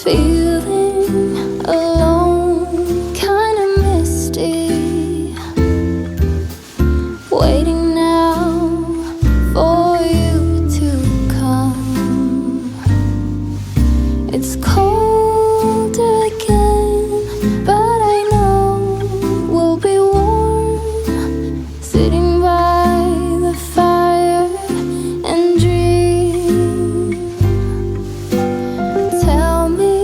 Feeling alone, kinda misty, waiting now for you to come. It's cold again, but I know we'll be warm, sitting by the fire and dream. Tell me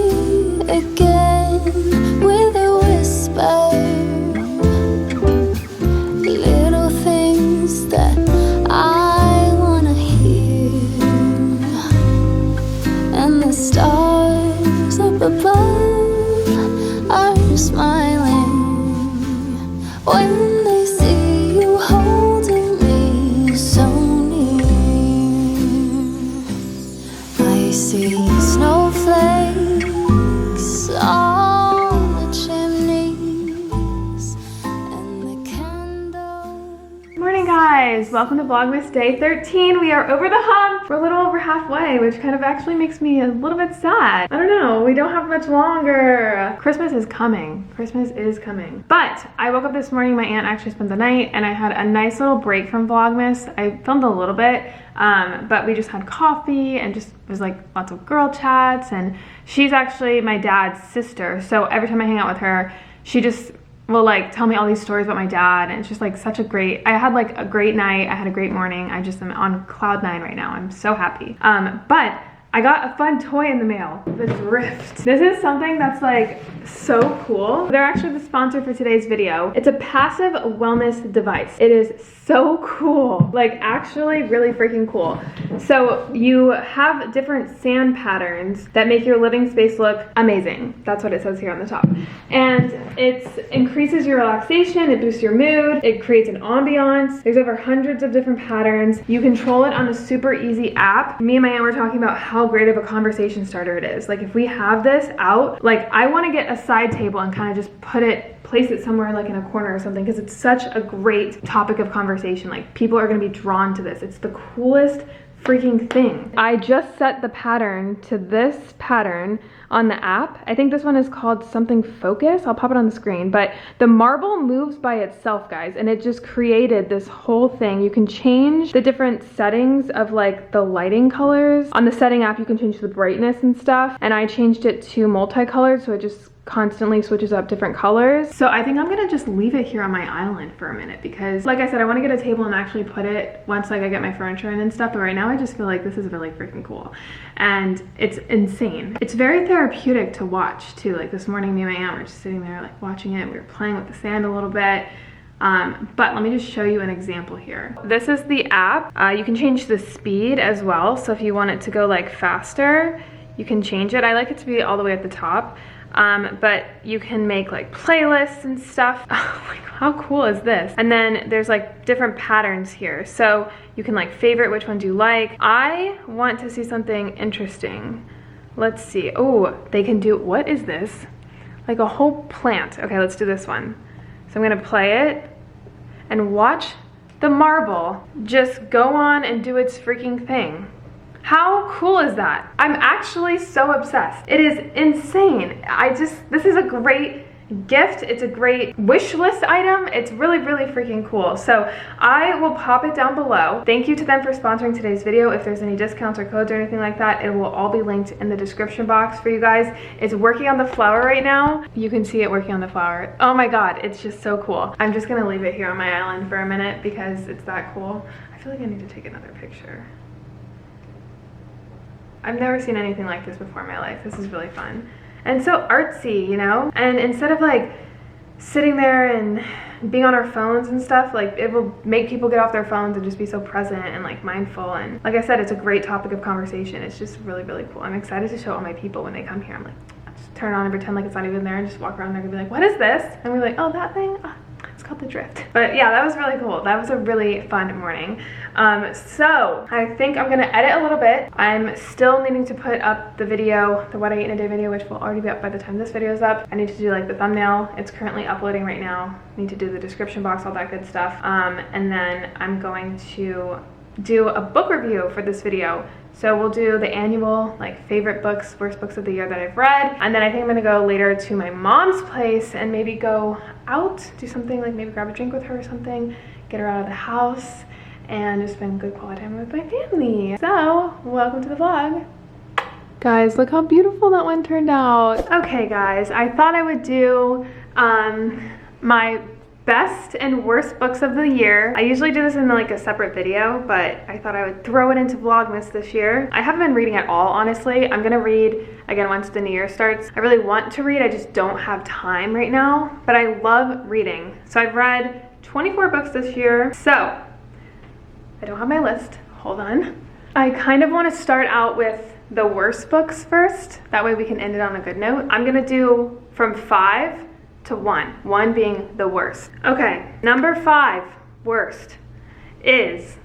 again with a whisper, little things that I wanna hear, and the stars up above are smiling when they see you holding me so near. I see snowflakes on the chimneys and the candles. Morning guys, welcome to Vlogmas Day 13. We are over the hump. We're a little over halfway, which kind of actually makes me a little bit sad. I don't know, we don't have much longer. Christmas is coming. Christmas is coming. But I woke up this morning, my aunt actually spent the night, and I had a nice little break from Vlogmas. I filmed a little bit, but we just had coffee and just was like lots of girl chats, and she's actually my dad's sister, so every time I hang out with her, she just will like tell me all these stories about my dad, and it's just like such a great, I had like a great night, I had a great morning. I just am on cloud 9 right now. I'm so happy. But I got a fun toy in the mail, the Drift. This is something that's like so cool. They're actually the sponsor for today's video. It's a passive wellness device. It is so cool, like actually really freaking cool. So you have different sand patterns that make your living space look amazing. That's what it says here on the top. And it increases your relaxation, it boosts your mood, it creates an ambiance. There's over hundreds of different patterns. You control it on a super easy app. Me and my aunt were talking about how great of a conversation starter it is. Like if we have this out, like I want to get a side table and kind of just place it somewhere like in a corner or something, because it's such a great topic of conversation. Like people are going to be drawn to this. It's the coolest freaking thing. I just set the pattern to this pattern on the app. I think this one is called something Focus. I'll pop it on the screen, but the marble moves by itself, guys, and it just created this whole thing. You can change the different settings of like the lighting colors. On the setting app, you can change the brightness and stuff, and I changed it to multicolored, so it just constantly switches up different colors. So I think I'm gonna just leave it here on my island for a minute, because like I said, I want to get a table and actually put it once like I get my furniture in and stuff, but right now I just feel like this is really freaking cool and it's insane. It's very therapeutic to watch too. Like this morning, me and my aunt were just sitting there like watching it. We were playing with the sand a little bit. But let me just show you an example here. This is the app. You can change the speed as well. So if you want it to go like faster, you can change it. I like it to be all the way at the top. But you can make like playlists and stuff. Oh my God, how cool is this? And then there's like different patterns here. So you can like favorite which ones you like. I want to see something interesting. Let's see. Oh, they can do, what is this? Like a whole plant. Okay, let's do this one. So I'm gonna play it and watch the marble just go on and do its freaking thing. How cool is that? I'm actually so obsessed. It is insane. This is a great gift. It's a great wish list item. It's really, really freaking cool. So I will pop it down below. Thank you to them for sponsoring today's video. If there's any discounts or codes or anything like that, it will all be linked in the description box for you guys. It's working on the flower right now. You can see it working on the flower. Oh my God, it's just so cool. I'm just gonna leave it here on my island for a minute because it's that cool. I feel like I need to take another picture. I've never seen anything like this before in my life. This is really fun. And so artsy, you know? And instead of like sitting there and being on our phones and stuff, like it will make people get off their phones and just be so present and like mindful. And like I said, it's a great topic of conversation. It's just really, really cool. I'm excited to show all my people when they come here. I'm like, just turn it on and pretend like it's not even there and just walk around there and be like, what is this? And we're like, oh, that thing? Oh, it's called the Drift. But yeah, that was really cool. That was a really fun morning. So I think I'm gonna edit a little bit. I'm still needing to put up the video, the what I ate in a day video, which will already be up by the time this video is up. I need to do like the thumbnail. It's currently uploading right now. I need to do the description box, all that good stuff. And then I'm going to do a book review for this video. So we'll do the annual like favorite books, worst books of the year that I've read. And then I think I'm gonna go later to my mom's place and maybe go out, do something like maybe grab a drink with her or something, get her out of the house, and just spend good quality time with my family. So welcome to the vlog. Guys, look how beautiful that one turned out. Okay guys, I thought I would do my best and worst books of the year. I usually do this in like a separate video, but I thought I would throw it into Vlogmas this year. I haven't been reading at all, honestly. I'm gonna read again once the new year starts. I really want to read, I just don't have time right now, but I love reading. So I've read 24 books this year. So I don't have my list, hold on. I kind of want to start out with the worst books first. That way we can end it on a good note. I'm gonna do from 5 to 1 being the worst. Okay, number 5 worst is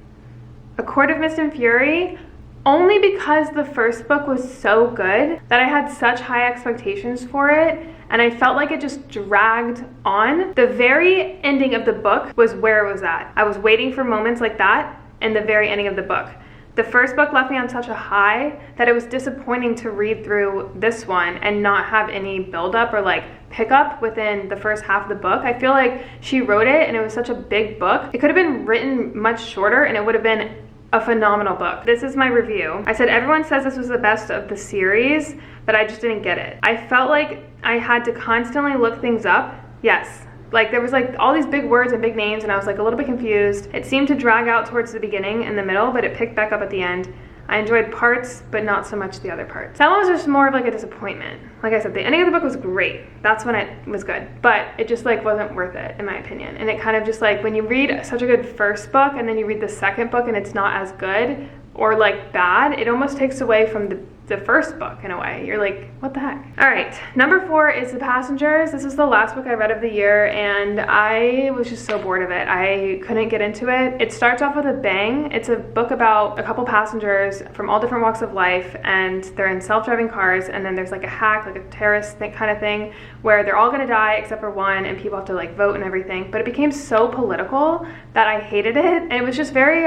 A Court of Mist and Fury, only because the first book was so good that I had such high expectations for it, and I felt like it just dragged on. The very ending of the book was where it was at. I was waiting for moments like that in the very ending of the book. The first book left me on such a high that it was disappointing to read through this one and not have any buildup or like pickup within the first half of the book. I feel like she wrote it and it was such a big book. It could have been written much shorter and it would have been a phenomenal book. This is my review. I said everyone says this was the best of the series, but I just didn't get it. I felt like I had to constantly look things up. Yes. Like there was like all these big words and big names and I was like a little bit confused. It seemed to drag out towards the beginning and the middle, but it picked back up at the end. I enjoyed parts, but not so much the other parts. That one was just more of like a disappointment. Like I said, the ending of the book was great. That's when it was good, but it just like wasn't worth it in my opinion. And it kind of just like when you read such a good first book and then you read the second book and it's not as good or like bad, it almost takes away from the first book in a way. You're like, what the heck? All right, number 4 is The Passengers. This is the last book I read of the year and I was just so bored of it. I couldn't get into it. It starts off with a bang. It's a book about a couple passengers from all different walks of life and they're in self-driving cars and then there's like a hack, like a terrorist kind of thing where they're all gonna die except for one and people have to like vote and everything. But it became so political that I hated it and it was just very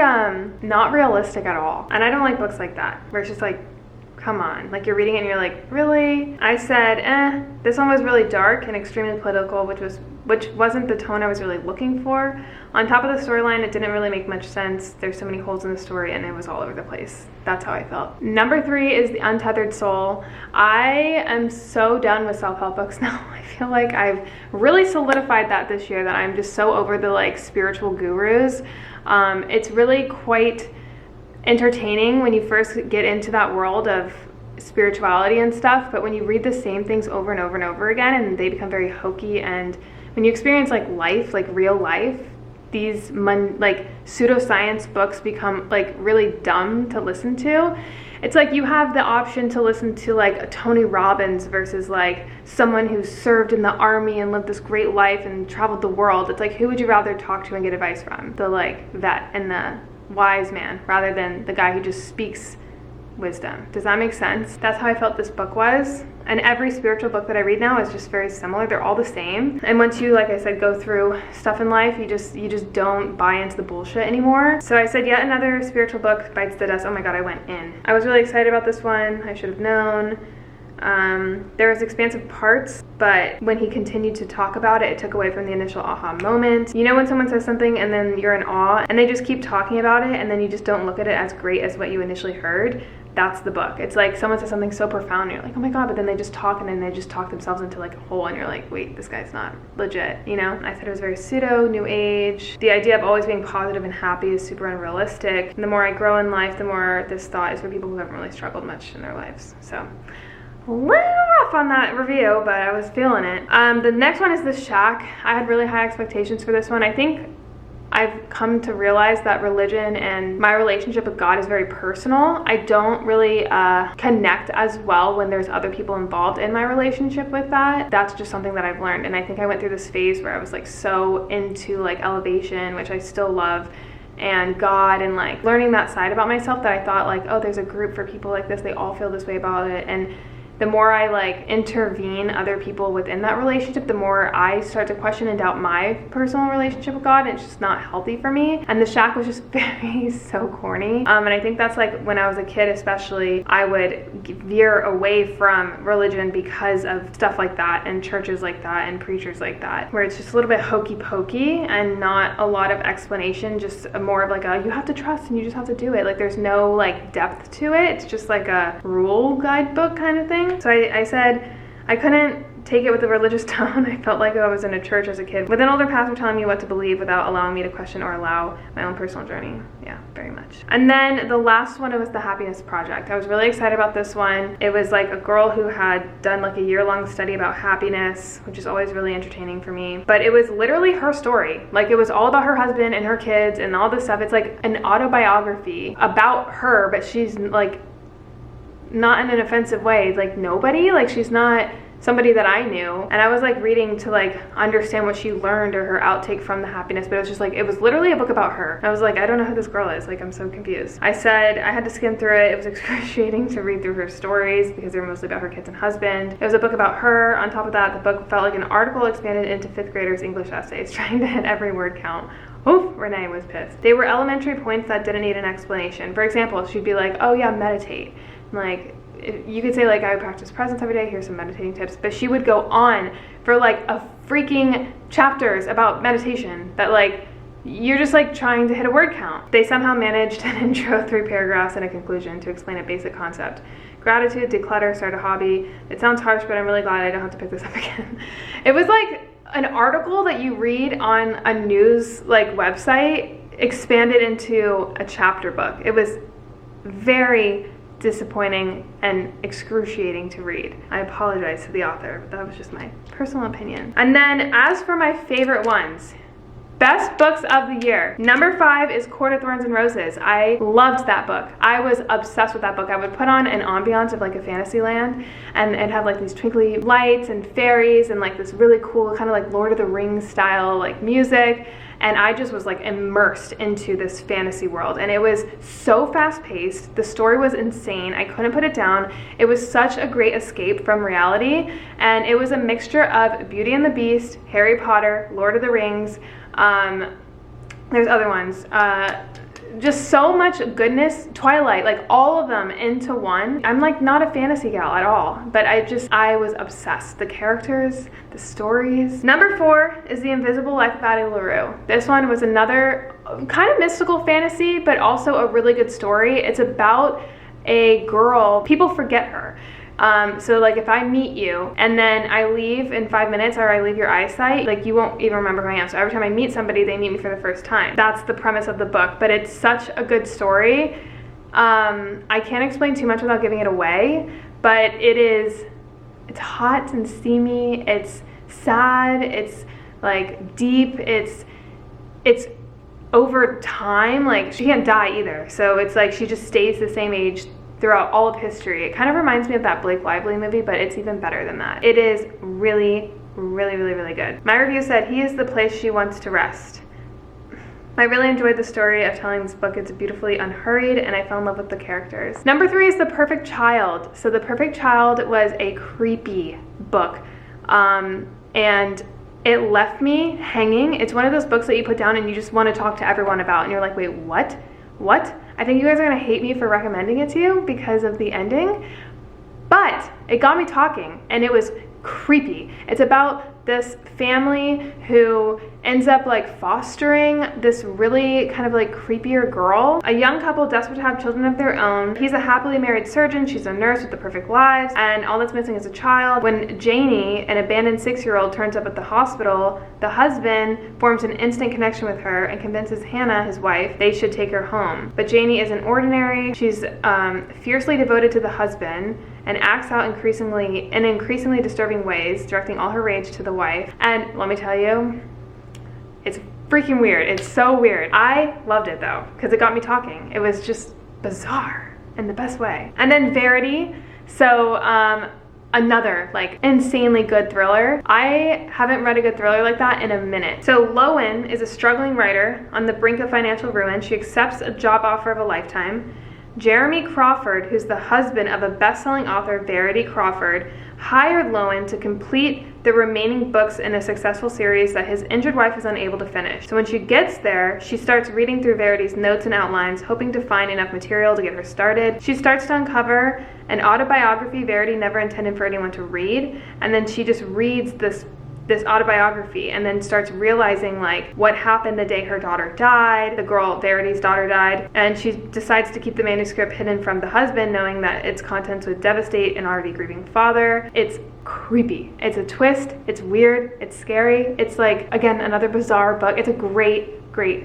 not realistic at all. And I don't like books like that where it's just like, come on, like you're reading it and you're like, really? I said, this one was really dark and extremely political, which wasn't the tone I was really looking for. On top of the storyline, it didn't really make much sense. There's so many holes in the story and it was all over the place. That's how I felt. Number 3 is The Untethered Soul. I am so done with self-help books now. I feel like I've really solidified that this year, that I'm just so over the like spiritual gurus. It's really quite entertaining when you first get into that world of spirituality and stuff, but when you read the same things over and over and over again and they become very hokey, and when you experience like life, like real life, these like pseudoscience books become like really dumb to listen to. It's like you have the option to listen to like a Tony Robbins versus like someone who served in the army and lived this great life and traveled the world. It's like, who would you rather talk to and get advice from? The like vet and the wise man rather than the guy who just speaks wisdom. Does that make sense? That's how I felt this book was. And every spiritual book that I read now is just very similar. They're all the same. And once you, like I said, go through stuff in life, you just don't buy into the bullshit anymore. So I said, yet another spiritual book bites the dust. Oh my God, I went in. I was really excited about this one. I should have known. There was expansive parts, but when he continued to talk about it, it took away from the initial aha moment. You know when someone says something and then you're in awe and they just keep talking about it and then you just don't look at it as great as what you initially heard? That's the book. It's like someone says something so profound and you're like, oh my God, but then they just talk and then they just talk themselves into like a hole and you're like, wait, this guy's not legit, you know? I said it was very pseudo, new age. The idea of always being positive and happy is super unrealistic. And the more I grow in life, the more this thought is for people who haven't really struggled much in their lives. So a little rough on that review, but I was feeling it. The next one is The Shack. I had really high expectations for this one. I think I've come to realize that religion and my relationship with God is very personal. I don't really connect as well when there's other people involved in my relationship with that. That's just something that I've learned. And I think I went through this phase where I was like so into like elevation, which I still love, and God, and like learning that side about myself that I thought like, oh, there's a group for people like this. They all feel this way about it. And the more I like intervene other people within that relationship, the more I start to question and doubt my personal relationship with God, and it's just not healthy for me. And the shack was just very so corny. And I think that's like when I was a kid especially, I would veer away from religion because of stuff like that and churches like that and preachers like that, where it's just a little bit hokey pokey and not a lot of explanation, just more of like a you have to trust and you just have to do it. Like there's no like depth to it. It's just like a rule guidebook kind of thing. So I said I couldn't take it with a religious tone. I felt like I was in a church as a kid with an older pastor telling me what to believe without allowing me to question or allow my own personal journey. Yeah, very much. And then the last one, it was the Happiness Project. I was really excited about this one. It was like a girl who had done like a year-long study about happiness, which is always really entertaining for me. But it was literally her story. Like it was all about her husband and her kids and all this stuff. It's like an autobiography about her, but she's like not in an offensive way. Like nobody, like she's not somebody that I knew, and I was like reading to like understand what she learned or her outtake from the happiness, but it was just like, it was literally a book about her. I was like, I don't know who this girl is, like I'm so confused. I said I had to skim through it. It was excruciating to read through her stories because they were mostly about her kids and husband. It was a book about her. On top of that, the book felt like an article expanded into 5th graders English essays, trying to hit every word count. Oof, Renee was pissed. They were elementary points that didn't need an explanation. For example, she'd be like, oh yeah, meditate. Like, you could say like, I would practice presence every day, here's some meditating tips, but she would go on for like a freaking chapters about meditation that like, you're just like trying to hit a word count. They somehow managed an intro, 3 paragraphs, and a conclusion to explain a basic concept. Gratitude, declutter, start a hobby. It sounds harsh, but I'm really glad I don't have to pick this up again. It was like an article that you read on a news like website expanded into a chapter book. It was very disappointing and excruciating to read. I apologize to the author, but that was just my personal opinion. And then as for my favorite ones, best books of the year. Number 5 is Court of Thorns and Roses. I loved that book. I was obsessed with that book. I would put on an ambiance of like a fantasy land, and it'd have like these twinkly lights and fairies and like this really cool kind of like Lord of the Rings style like music. And I just was like immersed into this fantasy world, and it was so fast paced. The story was insane. I couldn't put it down. It was such a great escape from reality, and it was a mixture of Beauty and the Beast, Harry Potter, Lord of the Rings. There's other ones. Just so much goodness. Twilight, like all of them into one. I'm like not a fantasy gal at all, but I was obsessed. The characters, the stories. Number 4 is The Invisible Life of Addie LaRue. This one was another kind of mystical fantasy, but also a really good story. It's about a girl, people forget her. So like if I meet you and then I leave in 5 minutes, or I leave your eyesight, like you won't even remember who I am. So every time I meet somebody, they meet me for the first time. That's the premise of the book, but it's such a good story. I can't explain too much without giving it away, but it's hot and steamy. It's sad. It's like deep. It's over time. Like she can't die either. So it's like she just stays the same age throughout all of history. It kind of reminds me of that Blake Lively movie, but it's even better than that. It is really, really, really, really good. My review said, he is the place she wants to rest. I really enjoyed the story of telling this book. It's beautifully unhurried, and I fell in love with the characters. Number 3 is The Perfect Child. So The Perfect Child was a creepy book, and it left me hanging. It's one of those books that you put down and you just want to talk to everyone about, and you're like, wait, what? I think you guys are gonna hate me for recommending it to you because of the ending, but it got me talking, and it was creepy. It's about this family who ends up like fostering this really kind of like creepier girl. A young couple desperate to have children of their own. He's a happily married surgeon, she's a nurse with the perfect lives, and all that's missing is a child. When Janie, an abandoned 6-year-old, turns up at the hospital, the husband forms an instant connection with her and convinces Hannah, his wife, they should take her home. But Janie isn't ordinary. She's fiercely devoted to the husband and acts out in increasingly disturbing ways, directing all her rage to the wife. And let me tell you, it's freaking weird. It's so weird. I loved it though, because it got me talking. It was just bizarre in the best way. And then Verity. So another like insanely good thriller. I haven't read a good thriller like that in a minute. So Lowen is a struggling writer on the brink of financial ruin. She accepts a job offer of a lifetime. Jeremy Crawford, who's the husband of a best-selling author, Verity Crawford, hired Lowen to complete the remaining books in a successful series that his injured wife is unable to finish. So when she gets there, she starts reading through Verity's notes and outlines, hoping to find enough material to get her started. She starts to uncover an autobiography Verity never intended for anyone to read, and then she just reads this autobiography and then starts realizing like what happened the day her daughter died. The girl, Verity's daughter, died, and she decides to keep the manuscript hidden from the husband, knowing that its contents would devastate an already grieving father. It's creepy. It's a twist. It's weird. It's scary. It's like, again, another bizarre book. It's a great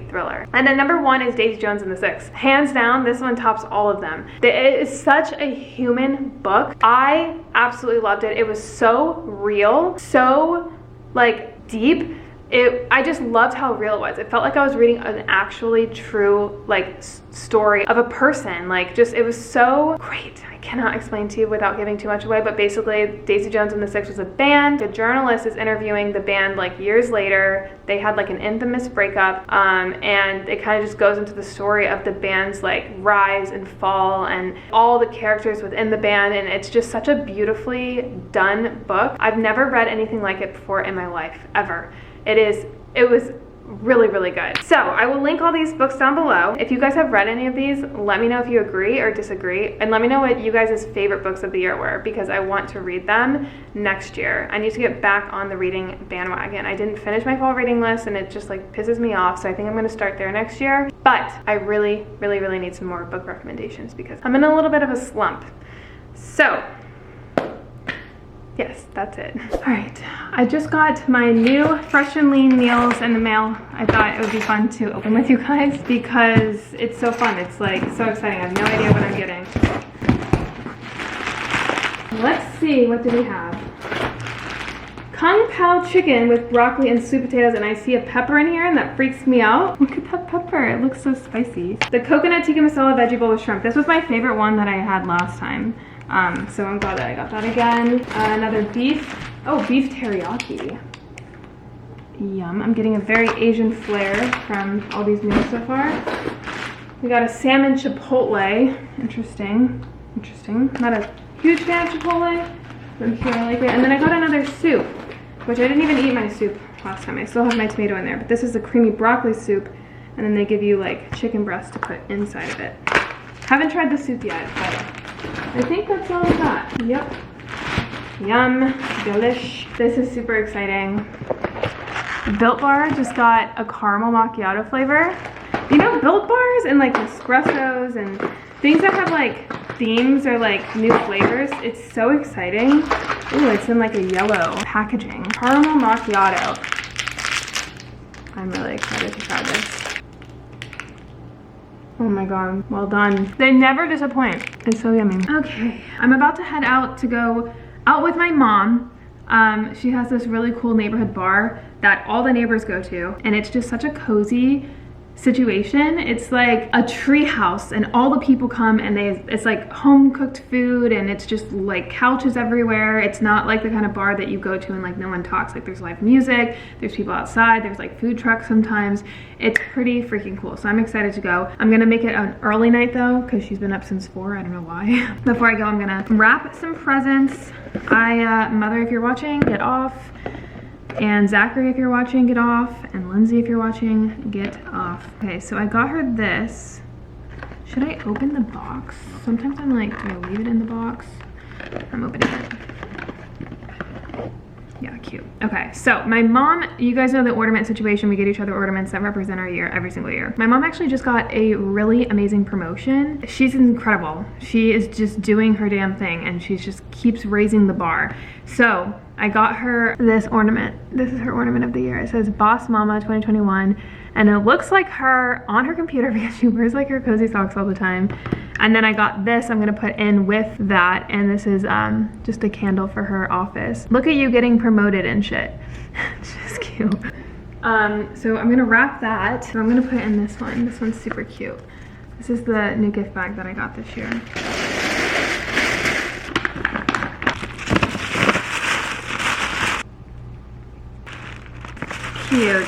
thriller. And then number 1 is Daisy Jones and the Six. Hands down, this one tops all of them. It is such a human book. I absolutely loved it. It was so real, so like deep. I just loved how real it was. It felt like I was reading an actually true like story of a person. Like just, it was so great. I cannot explain to you without giving too much away, but basically Daisy Jones and the Six was a band. The journalist is interviewing the band like years later. They had like an infamous breakup, and it kind of just goes into the story of the band's like rise and fall and all the characters within the band, and it's just such a beautifully done book. I've never read anything like it before in my life, ever. It was really good. So I will link all these books down below. If you guys have read any of these, let me know if you agree or disagree, and let me know what you guys' favorite books of the year were, because I want to read them next year. I need to get back on the reading bandwagon. I didn't finish my fall reading list, and it just like pisses me off, so I think I'm going to start there next year. But I really need some more book recommendations because I'm in a little bit of a slump. So yes, that's it. All right, I just got my new Fresh and Lean meals in the mail. I thought it would be fun to open with you guys because it's so fun. It's like so exciting. I have no idea what I'm getting. Let's see, what do we have? Kung Pao chicken with broccoli and sweet potatoes, and I see a pepper in here and that freaks me out. Look at that pepper, it looks so spicy. The coconut tikka masala veggie bowl with shrimp. This was my favorite one that I had last time. So I'm glad that I got that again. Another beef teriyaki. Yum, I'm getting a very Asian flair from all these meals so far. We got a salmon chipotle. Interesting. Not a huge fan of chipotle, but I'm sure I like it. And then I got another soup, which I didn't even eat my soup last time. I still have my tomato in there, but this is the creamy broccoli soup, and then they give you like chicken breast to put inside of it. Haven't tried the soup yet, but I think that's all I got. Yep. Yum. Delish. This is super exciting. Built Bar just got a caramel macchiato flavor. You know, Built Bars and like espressos and things that have like themes or like new flavors. It's so exciting. Ooh, it's in like a yellow packaging. Caramel macchiato. I'm really excited to try this. Oh my god, well done. They never disappoint. It's so yummy. Okay, I'm about to head out to go out with my mom. She has this really cool neighborhood bar that all the neighbors go to, and it's just such a cozy situation. It's like a tree house, and all the people come, and it's like home cooked food, and it's just like couches everywhere. It's not like the kind of bar that you go to and like no one talks. Like there's live music, there's people outside, there's like food trucks sometimes. It's pretty freaking cool, so I'm excited to go. I'm gonna make it an early night though, because she's been up since 4. I don't know why. Before I go, I'm gonna wrap some presents. Mother, if you're watching, get off. And Zachary, if you're watching, get off. And Lindsay, if you're watching, get off. Okay, so I got her this. Should I open the box? Sometimes I'm like, do I leave it in the box? I'm opening it. Yeah, cute. Okay, so my mom, you guys know the ornament situation. We get each other ornaments that represent our year every single year. My mom actually just got a really amazing promotion. She's incredible. She is just doing her damn thing, and she just keeps raising the bar. So I got her this ornament. This is her ornament of the year. It says Boss Mama 2021, and it looks like her on her computer because she wears like her cozy socks all the time. And then I got this I'm gonna put in with that, and this is just a candle for her office. Look at you getting promoted and shit. It's just cute. So I'm gonna wrap that. So I'm gonna put in this one. This one's super cute. This is the new gift bag that I got this year. Cute.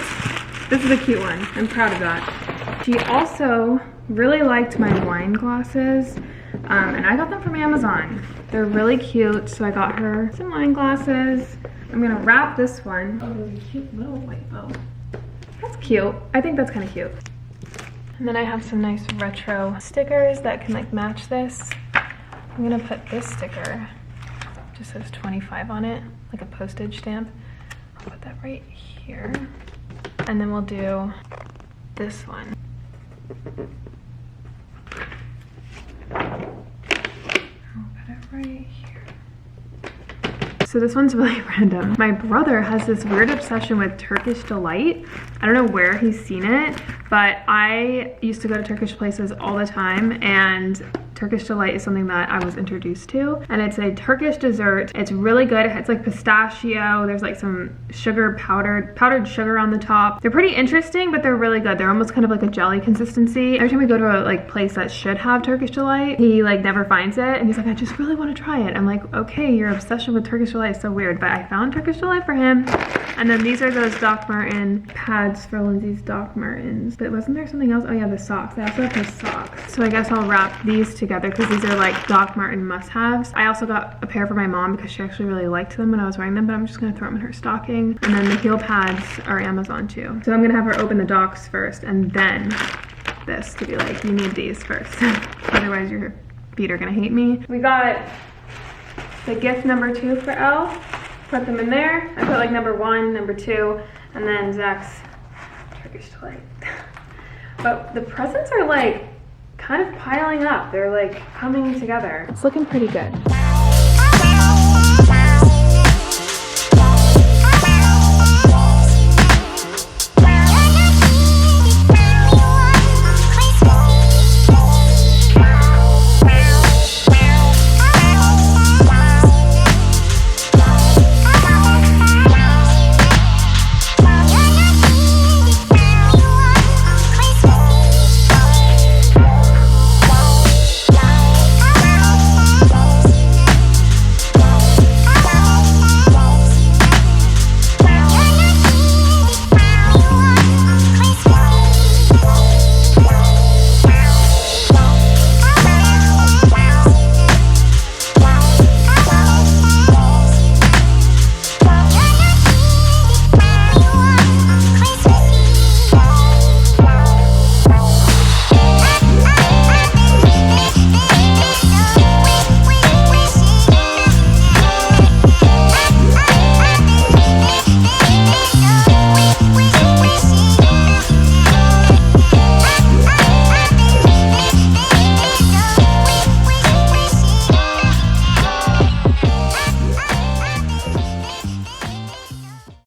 This is a cute one. I'm proud of that. She also Really liked my wine glasses, and I got them from Amazon. They're really cute, so I got her some wine glasses. I'm gonna wrap this one. Oh, there's a cute little white bow. That's cute. I think that's kind of cute. And then I have some nice retro stickers that can like match this. I'm gonna put this sticker, just says 25 on it, like a postage stamp. I'll put that right here. And then we'll do this one. I'll put it right here. So this one's really random. My brother has this weird obsession with Turkish delight. I don't know where he's seen it, but I used to go to Turkish places all the time, and Turkish delight is something that I was introduced to, and it's a Turkish dessert. It's really good. It's like pistachio. There's like some sugar, powdered sugar on the top. They're pretty interesting, but they're really good. They're almost kind of like a jelly consistency. Every time we go to a like place that should have Turkish delight, he like never finds it, and he's like, I just really want to try it. I'm like, okay, your obsession with Turkish delight is so weird, but I found Turkish delight for him. And then these are those Doc Marten pads for Lindsay's Doc Martens. But wasn't there something else? Oh yeah, the socks. I also have his socks. So I guess I'll wrap these together because these are like Doc Marten must-haves. I also got a pair for my mom because she actually really liked them when I was wearing them, but I'm just gonna throw them in her stocking. And then the heel pads are Amazon too. So I'm gonna have her open the Docs first and then this to be like, you need these first. Otherwise your feet are gonna hate me. We got the gift number 2 for Elle. Put them in there. I put like number 1, number 2, and then Zach's Turkish delight. But the presents are like kind of piling up. They're like coming together. It's looking pretty good.